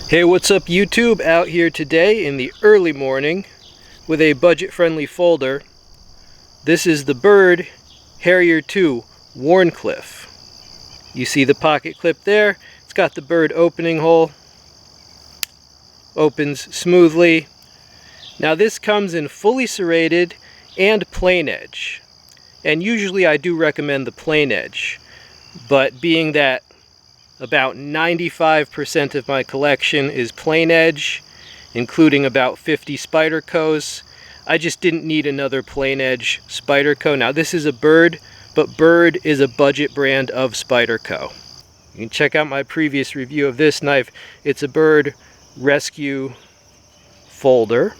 Hey, what's up YouTube? Out here today in the early morning with a budget-friendly folder. This is the Byrd Harrier 2 Wharncliffe. You see the pocket clip there? It's got the Byrd opening hole. Opens smoothly. Now this comes in fully serrated and plain edge. And usually I do recommend the plain edge. But being that about 95% of my collection is plain edge, including about 50 SPYDERCOs. I just didn't need another plain edge SPYDERCO. Now this is a Byrd, but Byrd is a budget brand of SPYDERCO. You can check out my previous review of this knife. It's a Byrd Rescue folder.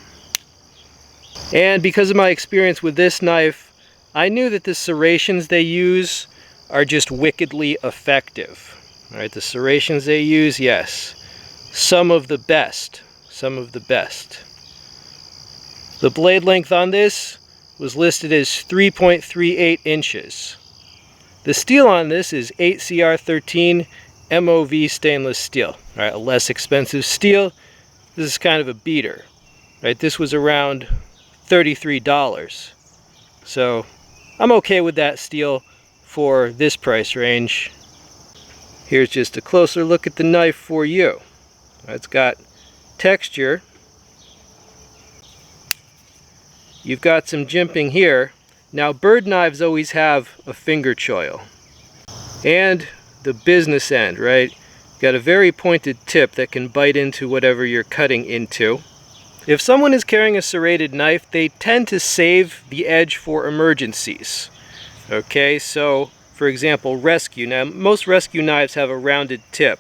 And because of my experience with this knife, I knew that the serrations they use are just wickedly effective. All right, the serrations they use, yes, some of the best, some of the best. The blade length on this was listed as 3.38 inches. The steel on this is 8CR13 MOV stainless steel. All right, a less expensive steel. This is kind of a beater. Right, this was around $33. So I'm okay with that steel for this price range. Here's just a closer look at the knife for you. It's got texture. You've got some jimping here. Now Byrd knives always have a finger choil. And the business end, right? Got a very pointed tip that can bite into whatever you're cutting into. If someone is carrying a serrated knife, they tend to save the edge for emergencies. Okay, so for example, rescue. Now, most rescue knives have a rounded tip,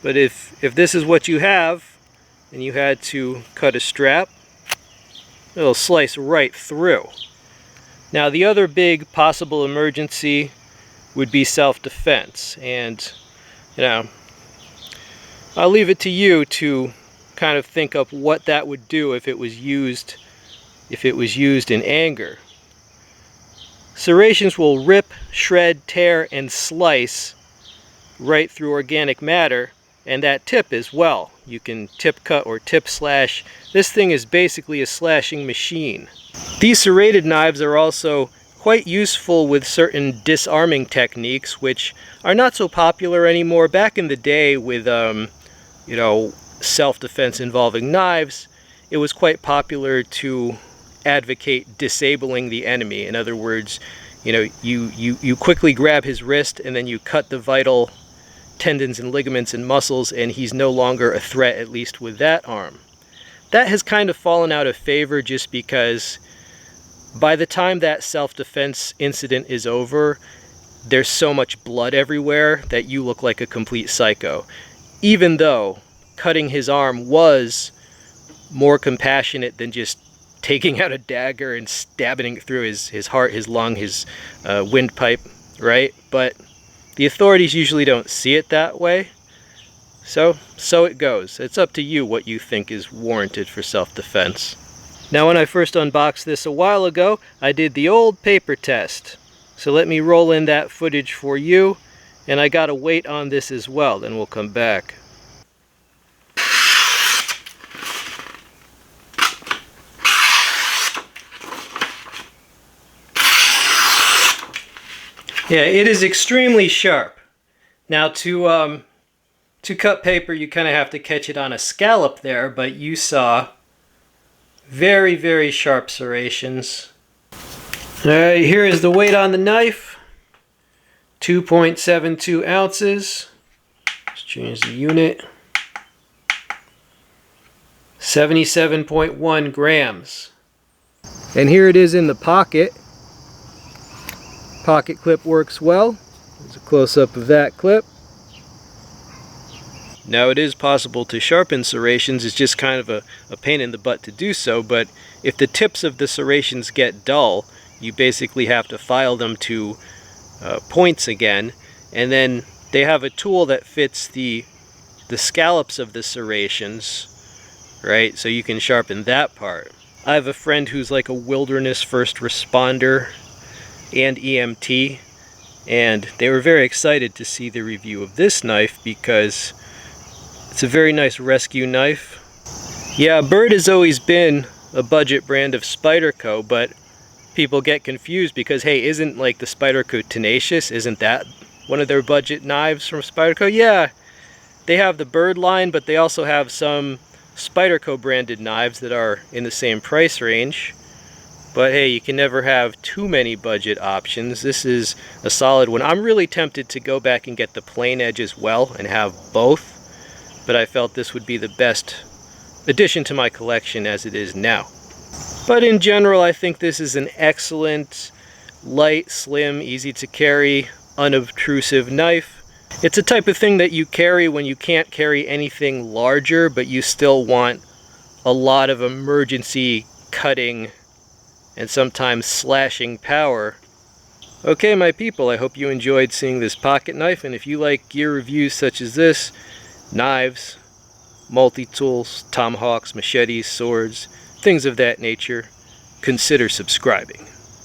but if this is what you have, and you had to cut a strap, it'll slice right through. Now, the other big possible emergency would be self-defense, and I'll leave it to you to kind of think up what that would do if it was used in anger. Serrations will rip, shred, tear, and slice right through organic matter, and that tip as well. You can tip cut or tip slash. This thing is basically a slashing machine. These serrated knives are also quite useful with certain disarming techniques, which are not so popular anymore. Back in the day with, self-defense involving knives, it was quite popular to advocate disabling the enemy. In other words, you quickly grab his wrist and then you cut the vital tendons and ligaments and muscles, and he's no longer a threat, at least with that arm. That has kind of fallen out of favor just because by the time that self-defense incident is over, there's so much blood everywhere that you look like a complete psycho. Even though cutting his arm was more compassionate than just taking out a dagger and stabbing it through his heart, his lung, his windpipe, right? But the authorities usually don't see it that way. So it goes. It's up to you what you think is warranted for self-defense. Now, when I first unboxed this a while ago, I did the old paper test. So let me roll in that footage for you. And I got a weight on this as well, then we'll come back. Yeah, it is extremely sharp. Now to cut paper, you kind of have to catch it on a scallop there, but you saw very, very sharp serrations. Alright, here is the weight on the knife. 2.72 ounces. Let's change the unit. 77.1 grams. And here it is in the pocket. Pocket clip works well. There's a close-up of that clip. Now, it is possible to sharpen serrations. It's just kind of a pain in the butt to do so, but if the tips of the serrations get dull, you basically have to file them to points again, and then they have a tool that fits the scallops of the serrations, right? So you can sharpen that part. I have a friend who's like a wilderness first responder and EMT, and they were very excited to see the review of this knife because It's a very nice rescue knife. Yeah, Byrd has always been a budget brand of SPYDERCO, but people get confused because, hey, isn't like the SPYDERCO Tenacious, isn't that one of their budget knives from SPYDERCO? Yeah, they have the Byrd line, but they also have some SPYDERCO branded knives that are in the same price range. But hey, you can never have too many budget options. This is a solid one. I'm really tempted to go back and get the plain edge as well and have both, but I felt this would be the best addition to my collection as it is now. But in general, I think this is an excellent, light, slim, easy to carry, unobtrusive knife. It's a type of thing that you carry when you can't carry anything larger, but you still want a lot of emergency cutting and sometimes slashing power. Okay, my people, I hope you enjoyed seeing this pocket knife, and if you like gear reviews such as this, knives, multi-tools, tomahawks, machetes, swords, things of that nature, consider subscribing.